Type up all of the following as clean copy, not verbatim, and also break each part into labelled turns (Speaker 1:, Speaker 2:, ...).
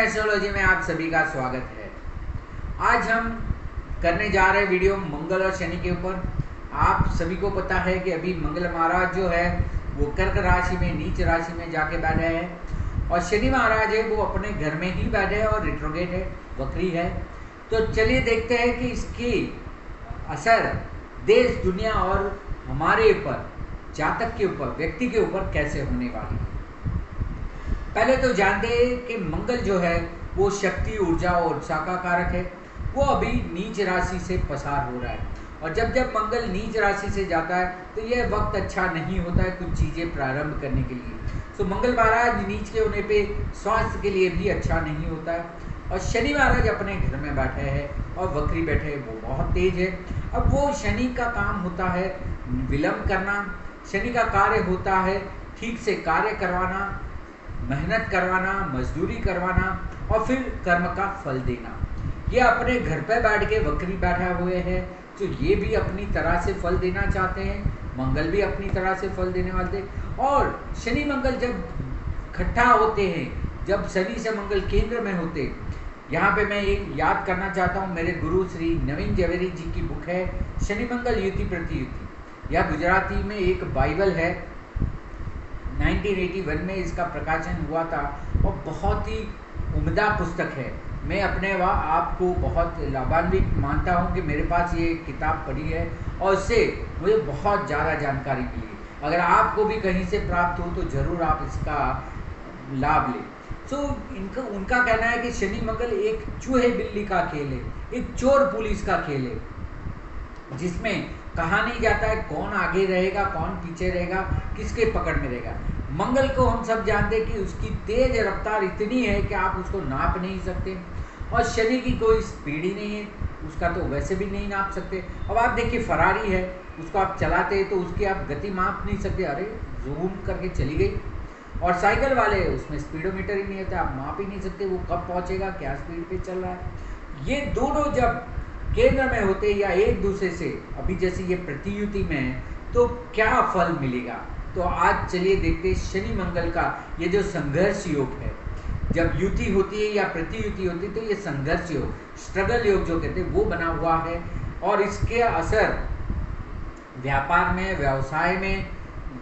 Speaker 1: Astrology में आप सभी का स्वागत है। आज हम करने जा रहे वीडियो मंगल और शनि के ऊपर। आप सभी को पता है कि अभी मंगल महाराज जो है वो कर्क राशि में नीच राशि में जाके बैठे हैं और शनि महाराज है वो अपने घर में ही बैठे हैं और रिट्रोगेट है, वक्री है। तो चलिए देखते हैं कि इसकी असर देश दुनिया और हमारे ऊपर, जातक के ऊपर, व्यक्ति के ऊपर कैसे होने वाली है। पहले तो जानते हैं कि मंगल जो है वो शक्ति, ऊर्जा और उत्साह का कारक है। वो अभी नीच राशि से पसार हो रहा है और जब जब मंगल नीच राशि से जाता है तो यह वक्त अच्छा नहीं होता है कुछ चीज़ें प्रारंभ करने के लिए। तो मंगल महाराज नीच के होने पे स्वास्थ्य के लिए भी अच्छा नहीं होता है। और शनि महाराज अपने घर में बैठे हैं और वक्री बैठे हैं, वो बहुत तेज है। अब वो शनि का काम होता है विलंब करना, शनि का कार्य होता है ठीक से कार्य करवाना, मेहनत करवाना, मजदूरी करवाना और फिर कर्म का फल देना। ये अपने घर पे बैठ के वक्री बैठा हुए हैं तो ये भी अपनी तरह से फल देना चाहते हैं, मंगल भी अपनी तरह से फल देने वाले। और शनि मंगल जब इकट्ठा होते हैं, जब शनि से मंगल केंद्र में होते, यहाँ पे मैं एक याद करना चाहता हूँ, मेरे गुरु श्री नवीन जवेरी जी की बुक है शनि मंगल युति प्रतियुति। यह गुजराती में एक बाइबल है, 1981 में इसका प्रकाशन हुआ था और बहुत ही उम्दा पुस्तक है। मैं अपने आपको बहुत लाभान्वित मानता हूं कि मेरे पास ये किताब पढ़ी है और इससे मुझे बहुत ज़्यादा जानकारी मिली। अगर आपको भी कहीं से प्राप्त हो तो ज़रूर आप इसका लाभ लें। उनका कहना है कि शनि मंगल एक चूहे बिल्ली का खेल है, एक चोर पुलिस का खेल है, जिसमें कहा नहीं जाता है कौन आगे रहेगा, कौन पीछे रहेगा, किसके पकड़ में रहेगा। मंगल को हम सब जानते हैं कि उसकी तेज रफ्तार इतनी है कि आप उसको नाप नहीं सकते और शनि की कोई स्पीड ही नहीं है, उसका तो वैसे भी नहीं नाप सकते। अब आप देखिए फरारी है, उसको आप चलाते हैं तो उसकी आप गति माप नहीं सकते, अरे जूम करके चली गई। और साइकिल वाले उसमें स्पीडोमीटर ही नहीं होता, आप माप ही नहीं सकते वो कब पहुँचेगा, क्या स्पीड पे चल रहा है। ये दोनों जब केंद्र में होते या एक दूसरे से, अभी जैसे ये प्रतियुति में है, तो क्या फल मिलेगा। तो आज चलिए देखते हैं शनि मंगल का ये जो संघर्ष योग है। जब युति होती है या प्रतियुति होती है तो ये संघर्ष योग, स्ट्रगल योग जो कहते हैं वो बना हुआ है और इसके असर व्यापार में, व्यवसाय में,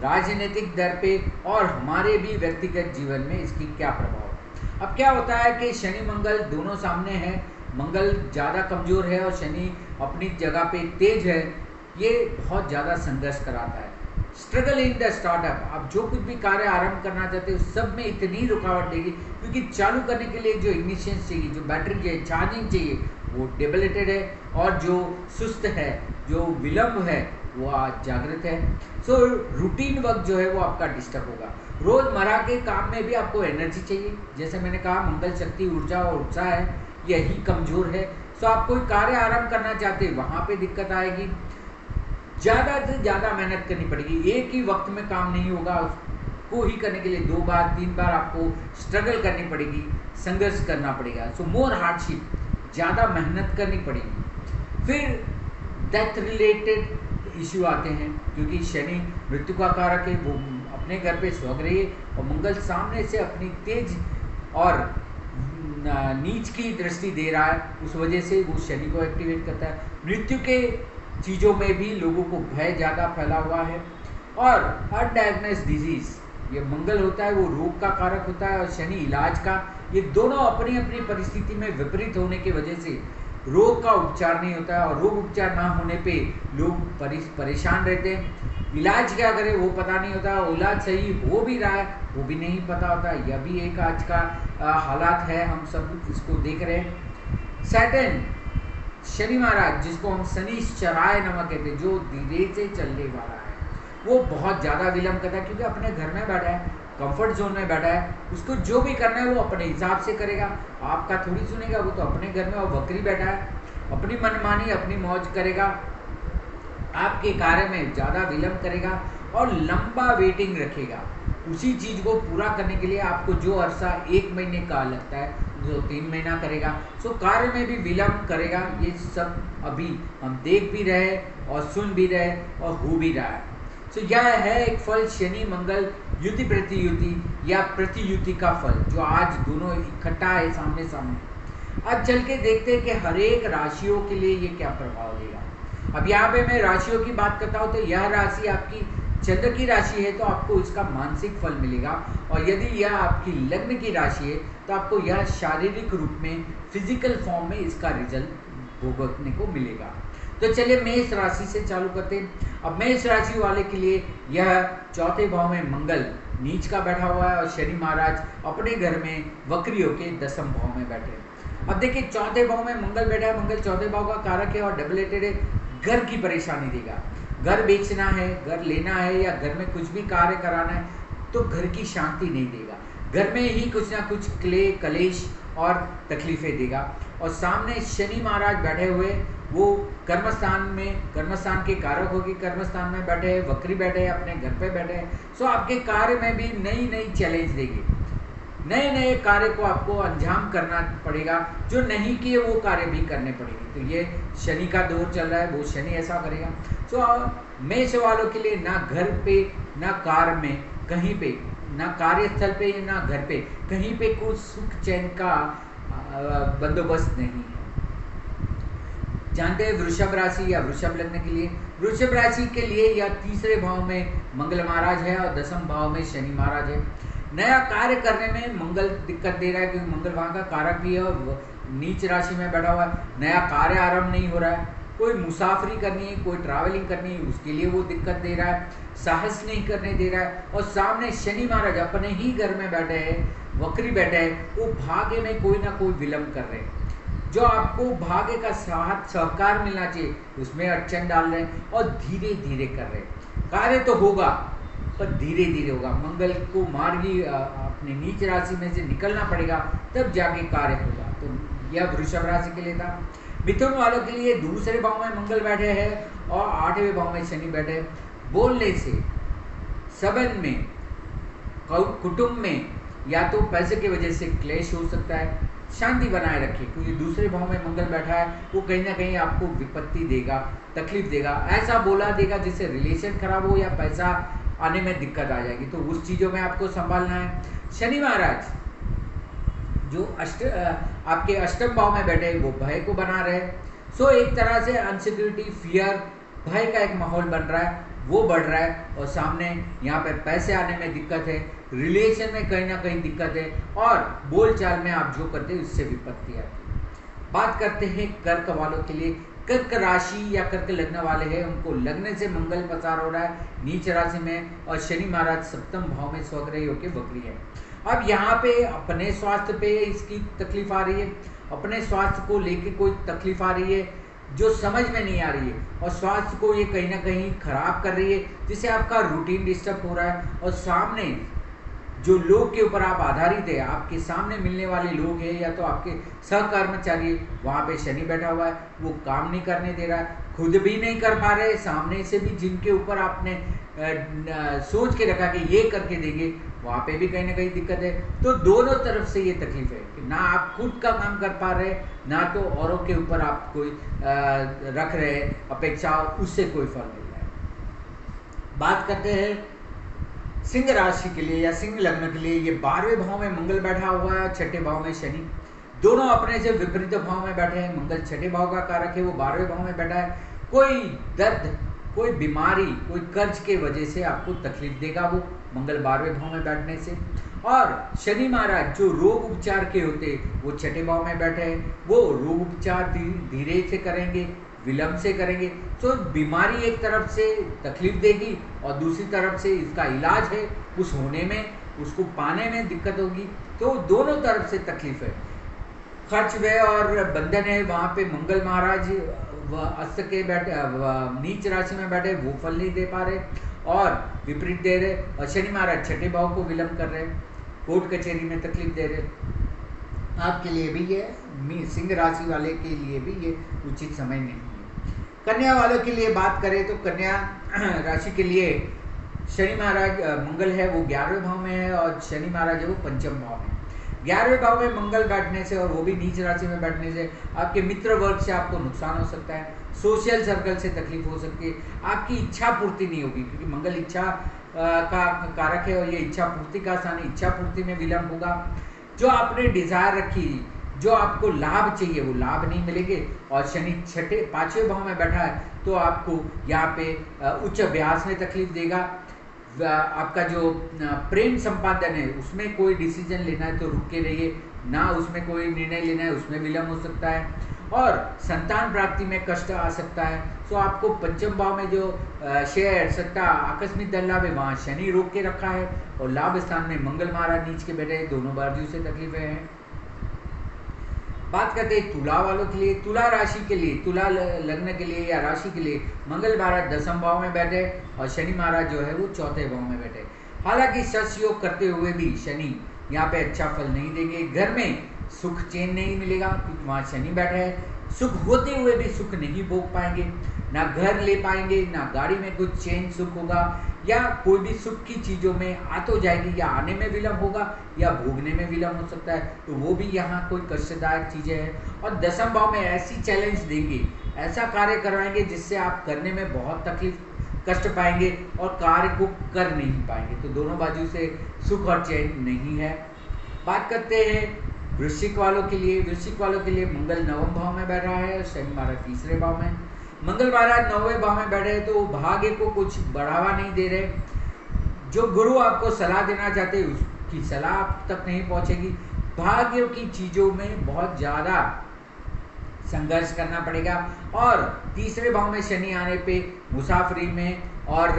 Speaker 1: राजनीतिक दर पे और हमारे भी व्यक्तिगत जीवन में इसकी क्या प्रभाव। अब क्या होता है कि शनि मंगल दोनों सामने हैं, मंगल ज़्यादा कमज़ोर है और शनि अपनी जगह पे तेज है, ये बहुत ज़्यादा संघर्ष कराता है। स्ट्रगल इन द स्टार्टअप, आप जो कुछ भी कार्य आरंभ करना चाहते हो सब में इतनी रुकावट देगी क्योंकि चालू करने के लिए जो इग्निशन चाहिए, जो बैटरी चाहिए, चार्जिंग चाहिए, वो डेबिलेटेड है और जो सुस्त है, जो विलंब है, वो आज जागृत है। सो रूटीन वर्क जो है वो आपका डिस्टर्ब होगा। रोज़मर्रा के काम में भी आपको एनर्जी चाहिए, जैसे मैंने कहा मंगल शक्ति, ऊर्जा और उत्साह है, यही कमज़ोर है। सो आप कोई कार्य आरंभ करना चाहते हैं वहाँ पे दिक्कत आएगी, ज़्यादा से ज़्यादा मेहनत करनी पड़ेगी, एक ही वक्त में काम नहीं होगा, उसको ही करने के लिए 2 बार 3 बार आपको स्ट्रगल करनी पड़ेगी, संघर्ष करना पड़ेगा। सो मोर हार्डशिप, ज़्यादा मेहनत करनी पड़ेगी। फिर डेथ रिलेटेड इश्यू आते हैं क्योंकि शनि मृत्यु का कारक है, वो अपने घर पे स्वग्रही है और मंगल सामने से अपनी तेज और नीच की दृष्टि दे रहा है, उस वजह से वो शनि को एक्टिवेट करता है। मृत्यु के चीज़ों में भी लोगों को भय ज़्यादा फैला हुआ है और अनडायग्नोस्ड डिजीज़, ये मंगल होता है वो रोग का कारक होता है और शनि इलाज का। ये दोनों अपनी अपनी परिस्थिति में विपरीत होने की वजह से रोग का उपचार नहीं होता है और रोग उपचार ना होने पे लोग परेशान रहते हैं। इलाज क्या करें वो पता नहीं होता, इलाज सही हो भी रहा है वो भी नहीं पता होता। यह भी एक आज का हालात है, हम सब इसको देख रहे हैं। सैटर्न, शनि महाराज जिसको हम शनिश्चराय नमः कहते हैं, जो धीरे से चलने वाला है, वो बहुत ज़्यादा विलंब करता है क्योंकि अपने घर में बैठा है, कंफर्ट जोन में बैठा है, उसको जो भी करना है वो अपने हिसाब से करेगा, आपका थोड़ी सुनेगा। वो तो अपने घर में और वक्री बैठा है, अपनी मनमानी, अपनी मौज करेगा, आपके कार्य में ज़्यादा विलंब करेगा और लंबा वेटिंग रखेगा। उसी चीज़ को पूरा करने के लिए आपको जो अरसा 1 महीने का लगता है जो 3 महीना करेगा। सो कार्य में भी विलंब करेगा। ये सब अभी हम देख भी रहे और सुन भी रहे और हो भी रहा है। सो यह है एक फल शनि मंगल युति प्रतियुति या प्रतियुति का फल, जो आज दोनों इकट्ठा है सामने सामने। अब चल के देखते हैं कि हर एक राशियों के लिए ये क्या प्रभाव देगा। अब यहाँ पे मैं राशियों की बात करता हूँ तो यह राशि आपकी चंद्र की राशि है तो आपको इसका मानसिक फल मिलेगा, और यदि यह आपकी लग्न की राशि है तो आपको यह शारीरिक रूप में फिजिकल फॉर्म में इसका रिजल्ट भुगतने को मिलेगा। तो चलिए मेष राशि से चालू करते हैं। अब मेष राशि वाले के लिए यह चौथे भाव में मंगल नीच का बैठा हुआ है और शनि महाराज अपने घर में वक्री होके दसम भाव में बैठे हैं। अब देखिए चौथे भाव में मंगल बैठा है, मंगल चौथे भाव का कारक है और डबलेटेड है, घर की परेशानी देगा। घर बेचना है, घर लेना है या घर में कुछ भी कार्य कराना है तो घर की शांति नहीं देगा, घर में ही कुछ ना कुछ कलेश और तकलीफें देगा। और सामने शनि महाराज बैठे हुए, वो कर्मस्थान के कारक होगी, कर्मस्थान में बैठे हैं, वक्री बैठे हैं, अपने घर पे बैठे हैं। सो आपके कार्य में भी नई नई चैलेंज देगी, नए नए कार्य को आपको अंजाम करना पड़ेगा, जो नहीं किए वो कार्य भी करने पड़ेंगे। तो ये शनि का दौर चल रहा है, वो शनि ऐसा करेगा। सो मेष वालों के लिए ना घर पे ना कार में कहीं पे, ना कार्यस्थल पे ना घर पे कहीं पे कुछ सुख चैन का बंदोबस्त नहीं है। जानते हैं वृषभ राशि या वृषभ लग्न के लिए, वृषभ राशि के लिए यह तीसरे भाव में मंगल महाराज है और दसम भाव में शनि महाराज है। नया कार्य करने में मंगल दिक्कत दे रहा है, क्योंकि मंगल वहाँ का कारक भी है और नीच राशि में बैठा हुआ है। नया कार्य आरंभ नहीं हो रहा है, कोई मुसाफरी करनी है, कोई ट्रैवलिंग करनी है, उसके लिए वो दिक्कत दे रहा है, साहस नहीं करने दे रहा है। और सामने शनि महाराज अपने ही घर में बैठे हैं, वक्री बैठे हैं, वो भाग्य में कोई ना कोई विलंब कर रहे हैं। जो आपको भाग्य का साथ सहकार मिलना चाहिए उसमें अड़चन डाल रहे हैं और धीरे धीरे कर रहे हैं। कार्य तो होगा पर धीरे धीरे होगा, मंगल को मार्गी अपने नीच राशि में से निकलना पड़ेगा, तब जाके कार्य होगा। तो यह वृषभ राशि के लिए था। मिथुन वालों के लिए दूसरे भाव में मंगल बैठे हैं और आठवें भाव में शनि बैठे हैं। बोलने से, संबंध में, कुटुंब में या तो पैसे की वजह से क्लेश हो सकता है, शांति बनाए रखिए, क्योंकि दूसरे भाव में मंगल बैठा है, वो कहीं ना कहीं आपको विपत्ति देगा, तकलीफ देगा, ऐसा बोला देगा जिससे रिलेशन खराब हो या पैसा आने में दिक्कत आ जाएगी, तो उस चीज़ों में आपको संभालना है। शनि महाराज जो आपके अष्टम भाव में बैठे वो भय को बना रहे, सो एक तरह से अनसिक्योरिटी, फियर, भय का एक माहौल बन रहा है, वो बढ़ रहा है। और सामने यहाँ पे पैसे आने में दिक्कत है, रिलेशन में कहीं ना कहीं दिक्कत है, और बोलचाल में आप जो करते हैं उससे विपत्ति आती है। बात करते हैं कर्क वालों के लिए। कर्क राशि या कर्क लग्न वाले हैं, उनको लग्न से मंगल पसार हो रहा है नीच राशि में, और शनि महाराज सप्तम भाव में स्वग्रही होकर वक्री है। अब यहाँ पे अपने स्वास्थ्य पे इसकी तकलीफ आ रही है, अपने स्वास्थ्य को लेके कोई तकलीफ आ रही है जो समझ में नहीं आ रही है, और स्वास्थ्य को ये कहीं ना कहीं खराब कर रही है, जिससे आपका रूटीन डिस्टर्ब हो रहा है। और सामने जो लोग के ऊपर आप आधारित है, आपके सामने मिलने वाले लोग हैं या तो आपके सहकर्मचारी, वहाँ पे शनि बैठा हुआ है, वो काम नहीं करने दे रहा है, खुद भी नहीं कर पा रहे, सामने से भी जिनके ऊपर आपने सोच के रखा कि ये करके देंगे, वहाँ पे भी कहीं ना कहीं दिक्कत है। तो दोनों तरफ से ये तकलीफ है कि ना आप खुद का काम कर पा रहे, ना तो औरों के ऊपर आप कोई रख रहे अपेक्षा, उससे कोई फल मिल रहा है। बात करते हैं सिंह राशि के लिए या सिंह लग्न के लिए। ये 12वें भाव में मंगल बैठा हुआ है, छठे भाव में शनि, दोनों अपने से विपरीत भाव में बैठे हैं। मंगल छठे भाव का कारक है, वो 12वें भाव में बैठा है। कोई दर्द, कोई बीमारी, कोई कर्ज के वजह से आपको तकलीफ देगा वो मंगल 12वें भाव में बैठने से। और शनि महाराज जो रोग उपचार के होते वो छठे भाव में बैठे हैं, वो रोग उपचार धीरे से करेंगे, विलंब से करेंगे। तो बीमारी एक तरफ से तकलीफ देगी और दूसरी तरफ से इसका इलाज है, उस होने में, उसको पाने में दिक्कत होगी, तो दोनों तरफ से तकलीफ है। खर्च व्यय और बंधन है, वहाँ पे मंगल महाराज अस्त के बैठे, नीच राशि में बैठे, वो फल नहीं दे पा रहे और विपरीत दे रहे। और शनि महाराज छठे भाव को विलंब कर रहे, कोर्ट कचहरी में तकलीफ दे रहे। आपके लिए भी ये, सिंह राशि वाले के लिए भी ये उचित समय नहीं है। कन्या वालों के लिए बात करें तो कन्या राशि के लिए शनि महाराज, मंगल है वो 11वें भाव में है और शनि महाराज है वो पंचम भाव में। 11वें भाव में मंगल बैठने से और वो भी नीच राशि में बैठने से आपके मित्र वर्ग से आपको नुकसान हो सकता है, सोशल सर्कल से तकलीफ हो सकती है, आपकी इच्छा पूर्ति नहीं होगी, क्योंकि मंगल इच्छा का कारक है और ये इच्छा पूर्ति का स्थान है। इच्छा पूर्ति में विलम्ब होगा। जो आपने डिजायर रखी, जो आपको लाभ चाहिए वो लाभ नहीं मिलेंगे। और शनि छठे पांचवें भाव में बैठा है तो आपको यहाँ पे उच्च अभ्यास में तकलीफ देगा। आपका जो प्रेम संपादन है उसमें कोई डिसीजन लेना है तो रुक के रहिए, ना उसमें कोई निर्णय लेना है उसमें विलम्ब हो सकता है। और संतान प्राप्ति में कष्ट आ सकता है। तो आपको पंचम भाव में जो शेयर सट्टा आकस्मिक धन लाभ है वहाँ शनि रोक के रखा है और लाभ स्थान में मंगल महाराज नीच के बैठे हैं, दोनों बाजू से तकलीफें हैं। बात करते हैं तुला वालों के लिए। तुला राशि के लिए, तुला लग्न के लिए या राशि के लिए मंगल महाराज दसम भाव में बैठे और शनि महाराज जो है वो चौथे भाव में बैठे। हालांकि सच योग करते हुए भी शनि यहाँ पे अच्छा फल नहीं देंगे। घर में सुख चैन नहीं मिलेगा क्योंकि वहाँ शनि बैठे है। सुख होते हुए भी सुख नहीं भोग पाएंगे, ना घर ले पाएंगे, ना गाड़ी में कुछ चैन सुख होगा, या कोई भी सुख की चीज़ों में आ तो जाएगी या आने में विलम्ब होगा या भोगने में विलम्ब हो सकता है। तो वो भी यहाँ कोई कष्टदायक चीज़ें हैं। और दसम भाव में ऐसी चैलेंज देंगे, ऐसा कार्य करवाएंगे जिससे आप करने में बहुत तकलीफ कष्ट पाएंगे और कार्य को कर नहीं पाएंगे। तो दोनों बाजू से सुख और चैन नहीं है। बात करते हैं वृश्चिक वालों के लिए। वृश्चिक वालों के लिए मंगल नवम भाव में बैठ रहा है, शनि महाराज तीसरे भाव में। मंगल महाराज नौवें भाव में बैठे तो भाग्य को कुछ बढ़ावा नहीं दे रहे। जो गुरु आपको सलाह देना चाहते हैं उसकी सलाह आप तक नहीं पहुंचेगी। भाग्य की चीजों में बहुत ज्यादा संघर्ष करना पड़ेगा। और तीसरे भाव में शनि आने पे मुसाफरी में और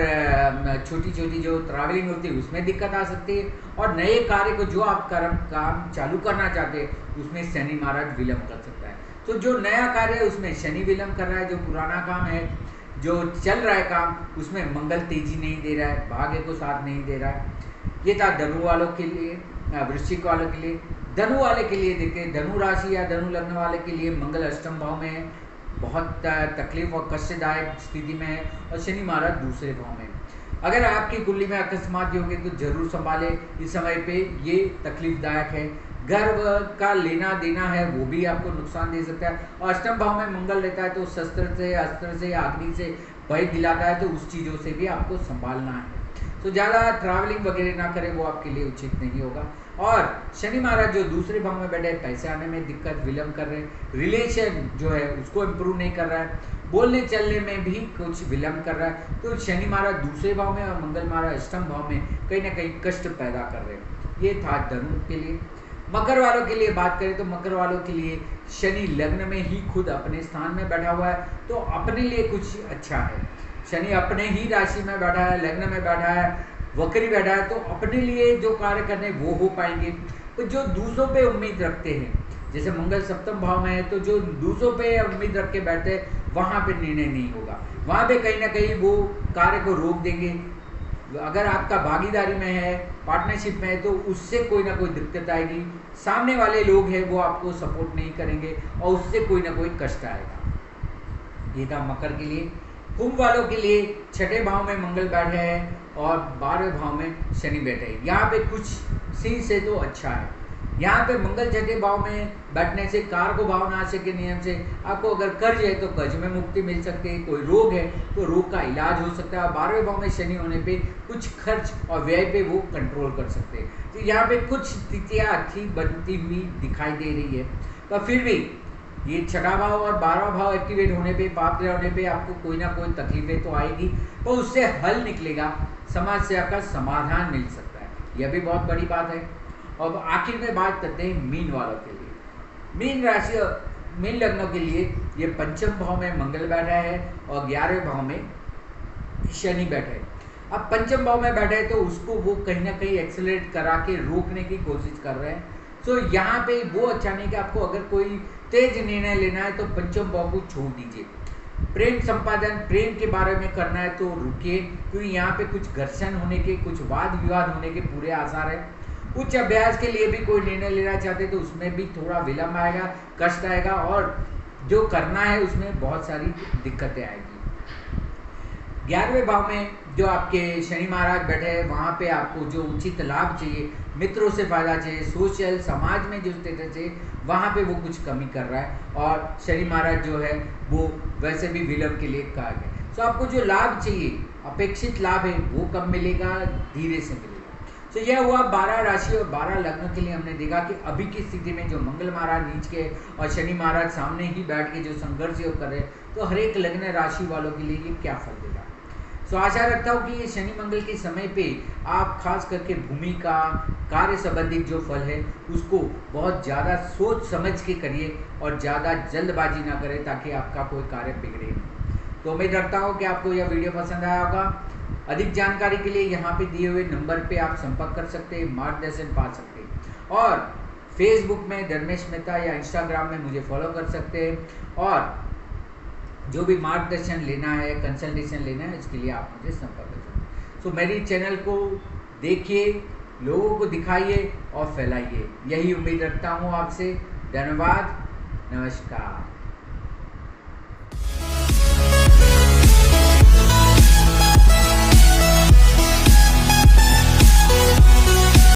Speaker 1: छोटी छोटी जो ट्रैवलिंग होती है उसमें दिक्कत आ सकती है। और नए कार्य को जो आप काम चालू करना चाहते हैं उसमें शनि महाराज विलम्ब कर सकता है। तो जो नया कार्य है उसमें शनि विलम्ब कर रहा है। जो पुराना काम है, जो चल रहा है काम, उसमें मंगल तेजी नहीं दे रहा है, भाग्य को साथ नहीं दे रहा है। ये था धनु वालों के लिए, वृश्चिक वालों के लिए। धनु वाले के लिए देखते, धनु राशि या धनु लग्न वाले के लिए मंगल अष्टम भाव में है, बहुत तकलीफ और कष्टदायक स्थिति में है और शनि महाराज दूसरे भाव में। अगर आपकी कुंडली में अकस्मात होंगे तो जरूर संभाले, इस समय पे ये तकलीफदायक है। गर्भ का लेना देना है वो भी आपको नुकसान दे सकता है। और अष्टम भाव में मंगल रहता है तो शस्त्र से, अस्त्र से, अग्नि से भय दिलाता है, तो उस चीज़ों से भी आपको संभालना है। तो ज़्यादा ट्रैवलिंग वगैरह ना करें, वो आपके लिए उचित नहीं होगा। और शनि महाराज जो दूसरे भाव में बैठे, पैसे आने में दिक्कत, विलम्ब कर रहे हैं। रिलेशन जो है उसको इम्प्रूव नहीं कर रहा है, बोलने चलने में भी कुछ विलम्ब कर रहा है। तो शनि महाराज दूसरे भाव में और मंगल महाराज अष्टम भाव में कहीं ना कहीं कष्ट पैदा कर रहे हैं। ये था धनु के लिए। मकर वालों के लिए बात करें तो मकर वालों के लिए शनि लग्न में ही खुद अपने स्थान में बैठा हुआ है, तो अपने लिए कुछ अच्छा है। शनि अपने ही राशि में बैठा है, लग्न में बैठा है, वक्री बैठा है, तो अपने लिए जो कार्य करने वो हो पाएंगे। तो जो दूसरों पे उम्मीद रखते हैं, जैसे मंगल सप्तम भाव में है, तो जो दूसरों पे उम्मीद रख के बैठते हैं वहाँ पे निर्णय नहीं होगा, वहाँ पे कहीं ना कहीं वो कार्य को रोक देंगे। अगर आपका भागीदारी में है, पार्टनरशिप में है, तो उससे कोई ना कोई दिक्कत आएगी। सामने वाले लोग हैं वो आपको सपोर्ट नहीं करेंगे और उससे कोई ना कोई कष्ट आएगा। ये था मकर के लिए। कुंभ वालों के लिए छठे भाव में मंगल बैठे हैं और 12वें भाव में शनि बैठे हैं। यहाँ पे कुछ सी से तो अच्छा है। यहाँ पे मंगल छठे भाव में बैठने से कारक भाव नाश के नियम से आपको अगर कर्ज है तो कर्ज में मुक्ति मिल सकती है, कोई रोग है तो रोग का इलाज हो सकता है। 12वें भाव में शनि होने पे कुछ खर्च और व्यय पे वो कंट्रोल कर सकते हैं। तो यहाँ पे कुछ स्थितियाँ अच्छी बनती हुई दिखाई दे रही है, पर फिर भी ये छठा भाव और 12वां भाव एक्टिवेट होने पे, पाप ग्रह होने पे आपको कोई ना कोई तकलीफें तो आएगी, पर उससे हल निकलेगा, समस्या का समाधान मिल सकता है। यह भी बहुत बड़ी बात है। अब आखिर में बात करते हैं मीन वालों के लिए। मीन राशि, मीन लग्नों के लिए ये पंचम भाव में मंगल बैठा है और 11वें भाव में शनि बैठे है। अब पंचम भाव में बैठे हैं तो उसको वो कहीं ना कहीं एक्सेलरेट करा के रोकने की कोशिश कर रहे हैं। तो यहाँ पे वो अच्छा नहीं कि आपको अगर कोई तेज निर्णय लेना है तो पंचम भाव को छोड़ दीजिए। प्रेम संपादन, प्रेम के बारे में करना है तो रुकिए, क्योंकि यहाँ पे कुछ घर्षण होने के, कुछ वाद विवाद होने के पूरे आसार है। उच्च अभ्यास के लिए भी कोई निर्णय लेना चाहते तो उसमें भी थोड़ा विलम्ब आएगा, कष्ट आएगा और जो करना है उसमें बहुत सारी दिक्कतें आएगी। 11वें भाव में जो आपके शनि महाराज बैठे हैं वहाँ पे आपको जो उचित लाभ चाहिए, मित्रों से फायदा चाहिए, सोशल समाज में जो स्टेटस चाहिए, वहाँ पे वो कुछ कमी कर रहा है। और शनि महाराज जो है वो वैसे भी विलम्ब के लिए कारक है। तो आपको जो लाभ चाहिए, अपेक्षित लाभ है वो कब मिलेगा, धीरे से मिलेगा। तो यह हुआ 12 राशि और 12 लग्न के लिए। हमने देखा कि अभी की स्थिति में जो मंगल महाराज नीच के और शनि महाराज सामने ही बैठ के जो संघर्ष योग कर रहे हैं, तो हर एक लग्न राशि वालों के लिए ये क्या फल देगा। तो आशा रखता हूँ कि ये शनि मंगल के समय पे आप खास करके भूमि का कार्य संबंधित जो फल है उसको बहुत ज़्यादा सोच समझ के करिए और ज़्यादा जल्दबाजी ना करें, ताकि आपका कोई कार्य बिगड़े नहीं। तो उम्मीद रखता हूँ कि आपको यह वीडियो पसंद आया होगा। अधिक जानकारी के लिए यहाँ पे दिए हुए नंबर पे आप संपर्क कर सकते हैं, मार्गदर्शन पा सकते हैं। और फेसबुक में धर्मेश मेहता या इंस्टाग्राम में मुझे फॉलो कर सकते हैं। और जो भी मार्गदर्शन लेना है, कंसल्टेशन लेना है, इसके लिए आप मुझे संपर्क कर सकते हैं। तो मेरी चैनल को देखिए, लोगों को दिखाइए और फैलाइए, यही उम्मीद रखता हूँ आपसे। धन्यवाद, नमस्कार।